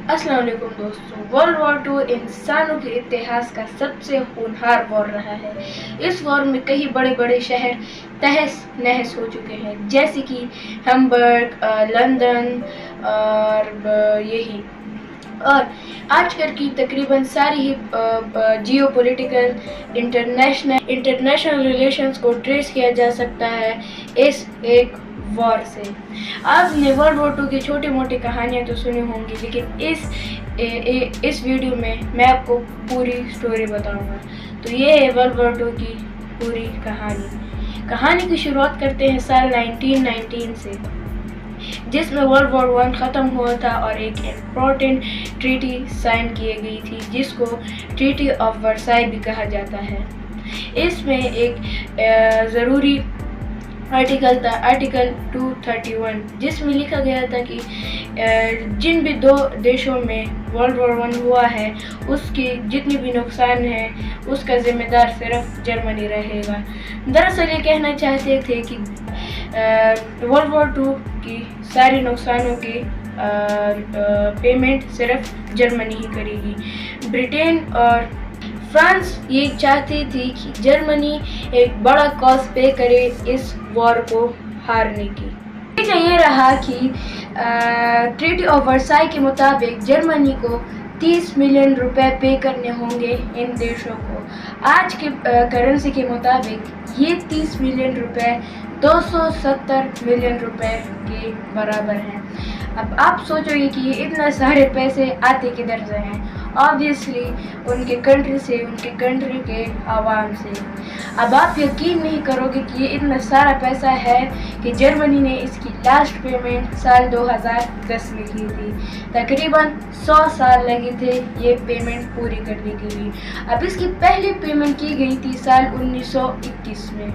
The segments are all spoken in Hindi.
अस्सलाम वालेकुम दोस्तों। वर्ल्ड वॉर टू इंसानों के इतिहास का सबसे होनहार वॉर रहा है। इस वॉर में कई बड़े बड़े शहर तहस नहस हो चुके हैं, जैसे कि हैम्बर्ग, लंदन और यही और आजकल की तकरीबन सारी ही जियो पोलिटिकल इंटरनेशनल रिलेशंस को ट्रेस किया जा सकता है इस एक वॉर से। आपने वर्ल्ड वॉर टू की छोटी मोटी कहानियाँ तो सुनी होंगी, लेकिन इस वीडियो में मैं आपको पूरी स्टोरी बताऊंगा। तो ये है वर्ल्ड वॉर टू की पूरी कहानी की शुरुआत करते हैं साल 1919 से, जिसमें वर्ल्ड वॉर वन ख़त्म हुआ था और एक इम्पोर्टेंट ट्रीटी साइन की गई थी, जिसको ट्रीटी ऑफ वर्साई भी कहा जाता है। इसमें एक ज़रूरी आर्टिकल था, आर्टिकल 231, जिसमें लिखा गया था कि जिन भी दो देशों में वर्ल्ड वॉर वन हुआ है उसके जितनी भी नुकसान है उसका जिम्मेदार सिर्फ जर्मनी रहेगा। दरअसल ये कहना चाहते थे कि वर्ल्ड वॉर टू की सारे नुकसानों की पेमेंट सिर्फ जर्मनी ही करेगी। ब्रिटेन और फ्रांस ये चाहती थी कि जर्मनी एक बड़ा कॉस्ट पे करे इस वॉर को हारने की। ये रहा कि ट्रीटी ऑफ वर्साई के मुताबिक जर्मनी को 30 मिलियन रुपए पे करने होंगे इन देशों को। आज के करेंसी के मुताबिक ये 30 मिलियन रुपए 270 मिलियन रुपए के बराबर हैं। अब आप सोचोगे कि ये इतना सारे पैसे आते किधर से हैं? ऑब्वियसली उनके कंट्री से, उनके कंट्री के आवाम से। अब आप यकीन नहीं करोगे कि ये इतना सारा पैसा है कि जर्मनी ने इसकी लास्ट पेमेंट साल 2010 में की थी। तकरीबन 100 साल लगे थे ये पेमेंट पूरी करने के लिए। अब इसकी पहली पेमेंट की गई थी साल 1921 में,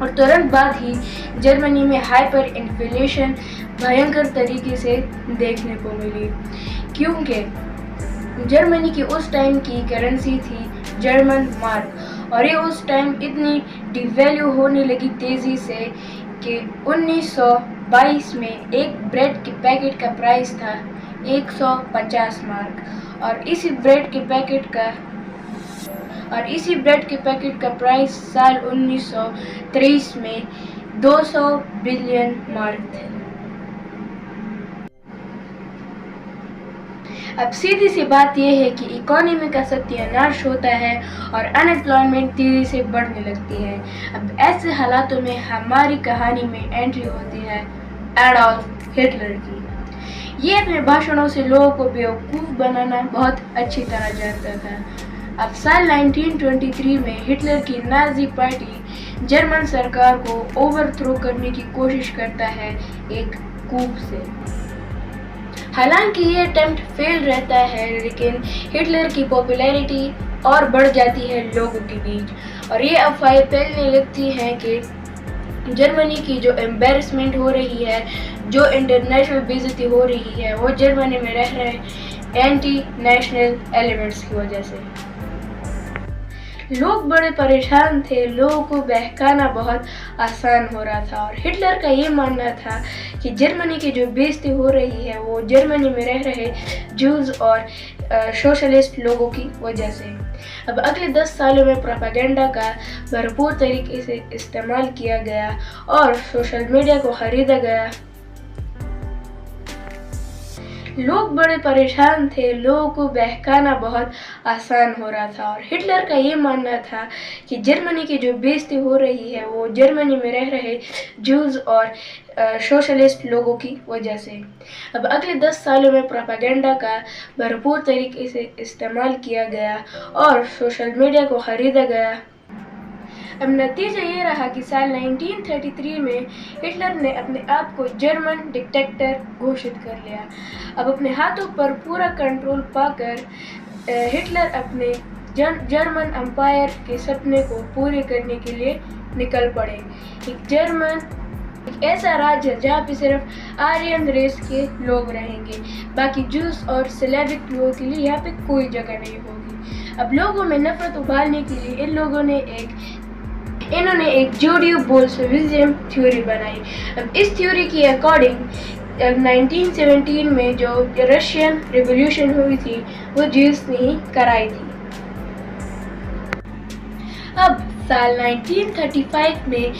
और तुरंत बाद ही जर्मनी में हाइपर इन्फ्लेशन भयंकर तरीके से देखने को मिली, क्योंकि जर्मनी की उस टाइम की करेंसी थी जर्मन मार्क, और ये उस टाइम इतनी डिवैल्यू होने लगी तेज़ी से कि 1922 में एक ब्रेड के पैकेट का प्राइस था 150 मार्क, और इसी ब्रेड के पैकेट का प्राइस साल 1923 में 200 बिलियन मार्क थे। अब सीधी सी बात यह है कि इकोनॉमी का सत्यानाश होता है और अनएम्प्लॉयमेंट तेजी से बढ़ने लगती है। अब ऐसे हालातों में हमारी कहानी में एंट्री होती है एडोल्फ हिटलर की। ये अपने भाषणों से लोगों को बेवकूफ़ बनाना बहुत अच्छी तरह जानता था। अब साल 1923 में हिटलर की नाजी पार्टी जर्मन सरकार को ओवरथ्रो करने की कोशिश करता है एक कूप से। हालांकि ये अटेम्प्ट फेल रहता है, लेकिन हिटलर की पॉपुलैरिटी और बढ़ जाती है लोगों के बीच, और ये अफवाहें फैलने लगती हैं कि जर्मनी की जो एम्बेरसमेंट हो रही है, जो इंटरनेशनल बेइज्जती हो रही है, वो जर्मनी में रह रहे एंटी नेशनल एलिमेंट्स की वजह से। लोग बड़े परेशान थे, लोगों को बहकाना बहुत आसान हो रहा था, और हिटलर का ये मानना था कि जर्मनी की जो बेइज्जती हो रही है वो जर्मनी में रह रहे जूज और सोशलिस्ट लोगों की वजह से। अब अगले 10 सालों में प्रोपेगेंडा का भरपूर तरीके से इस्तेमाल किया गया और सोशल मीडिया को खरीदा गया। लोग बड़े परेशान थे, लोगों को बहकाना बहुत आसान हो रहा था, और हिटलर का ये मानना था कि जर्मनी की जो बेइज्जती हो रही है वो जर्मनी में रह रहे जूज और सोशलिस्ट लोगों की वजह से। अब अगले 10 सालों में प्रोपेगेंडा का भरपूर तरीके से इस्तेमाल किया गया और सोशल मीडिया को खरीदा गया। अब नतीजा ये रहा कि साल 1933 में हिटलर ने अपने आप को जर्मन डिक्टेटर घोषित कर लिया। अब अपने हाथों पर पूरा कंट्रोल पाकर हिटलर अपने जर्मन एम्पायर के सपने को पूरे करने के लिए निकल पड़े। एक ऐसा राज्य है जहाँ पे सिर्फ आर्यन रेस के लोग रहेंगे, बाकी जूस और स्लेविक लोगों के लिए यहाँ पे कोई जगह नहीं होगी। अब लोगों में नफरत उबालने के लिए इन्होंने एक जूडियो बोल्शेविज़म थ्योरी बनाई। अब इस थ्योरी के अकॉर्डिंग 1917 में जो रशियन रिवॉल्यूशन हुई थी वो ज्यूस ने ही कराई थी। अब साल 1935 में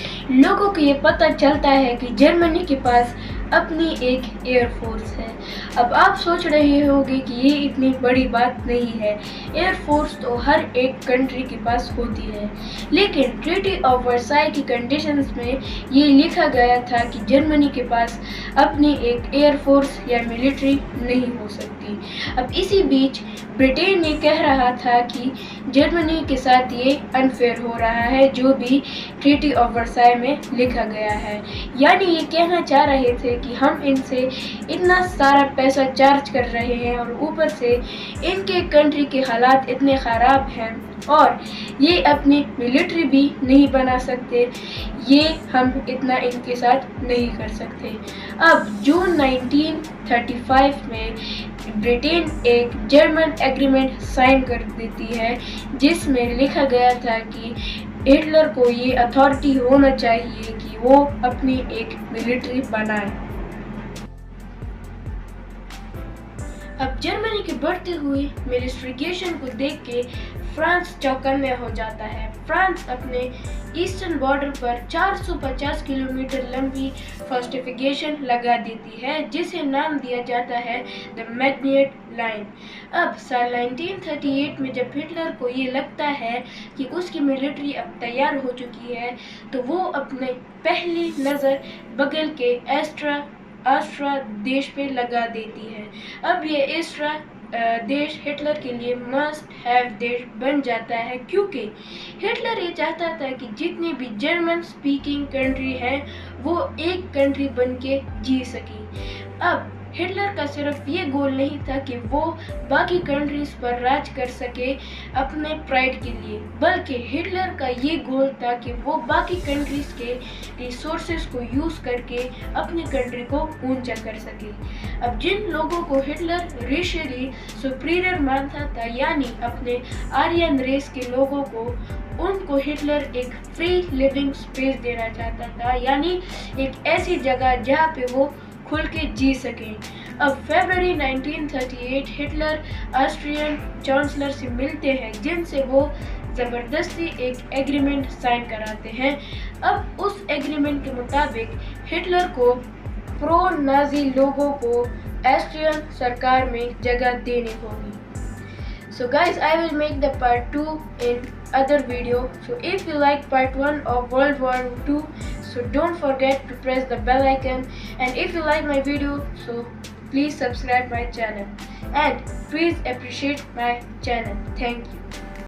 लोगों को ये पता चलता है कि जर्मनी के पास अपनी एक एयरफोर्स है। अब आप सोच रहे होंगे कि ये इतनी बड़ी बात नहीं है, एयरफोर्स तो हर एक कंट्री के पास होती है, लेकिन ट्रीटी ऑफ वर्साई की कंडीशंस में ये लिखा गया था कि जर्मनी के पास अपनी एक एयरफोर्स या मिलिट्री नहीं हो सकती। अब इसी बीच ब्रिटेन ये कह रहा था कि जर्मनी के साथ ये अनफेयर हो रहा है जो भी ट्रीटी ऑफ वर्साई में लिखा गया है, यानी ये कहना चाह रहे थे कि हम इनसे इतना सारा पैसा चार्ज कर रहे हैं और ऊपर से इनके कंट्री के हालात इतने ख़राब हैं और ये अपनी मिलिट्री भी नहीं बना सकते, ये हम इतना इनके साथ नहीं कर सकते। अब जून 1935 में ब्रिटेन एक जर्मन एग्रीमेंट साइन कर देती है जिसमें लिखा गया था कि हिटलर को ये अथॉरिटी होना चाहिए कि वो अपनी एक मिलिट्री बनाए। अब जर्मनी के बढ़ते हुए मिलिट्रीकेशन को देख के फ्रांस चौकन्ने हो जाता है। फ्रांस अपने ईस्टर्न बॉर्डर पर 450 किलोमीटर लंबी फोर्टिफिकेशन लगा देती है जिसे नाम दिया जाता है द मैग्नेट लाइन। अब साल 1938 में जब हिटलर को ये लगता है कि उसकी मिलिट्री अब तैयार हो चुकी है तो वो अपने पहली नज़र बगल के ऑस्ट्रिया देश पे लगा देती है। अब ये ऑस्ट्रिया देश हिटलर के लिए मस्ट हैव देश बन जाता है क्योंकि हिटलर ये चाहता था कि जितनी भी जर्मन स्पीकिंग कंट्री है वो एक कंट्री बन के जी सके। अब हिटलर का सिर्फ ये गोल नहीं था कि वो बाकी कंट्रीज पर राज कर सके अपने प्राइड के लिए, बल्कि हिटलर का ये गोल था कि वो बाकी कंट्रीज के रिसोर्सेज को यूज़ करके अपनी कंट्री को ऊंचा कर सके। अब जिन लोगों को हिटलर रेशियली सुपीरियर मानता था, यानी अपने आर्यन रेस के लोगों को, उनको हिटलर एक फ्री लिविंग स्पेस देना चाहता था, यानी एक ऐसी जगह जहाँ पे वो खुल के जी सकें। अब फरवरी 1938 हिटलर ऑस्ट्रियन चांसलर से मिलते हैं जिनसे वो ज़बरदस्ती एक एग्रीमेंट साइन कराते हैं। अब उस एग्रीमेंट के मुताबिक हिटलर को प्रो नाजी लोगों को ऑस्ट्रियन सरकार में जगह देनी होगी। So guys, I will make the part 2 in other video. So if you like part 1 of World War II, so don't forget to press the bell icon, and if you like my video, so please subscribe my channel and please appreciate my channel. Thank you.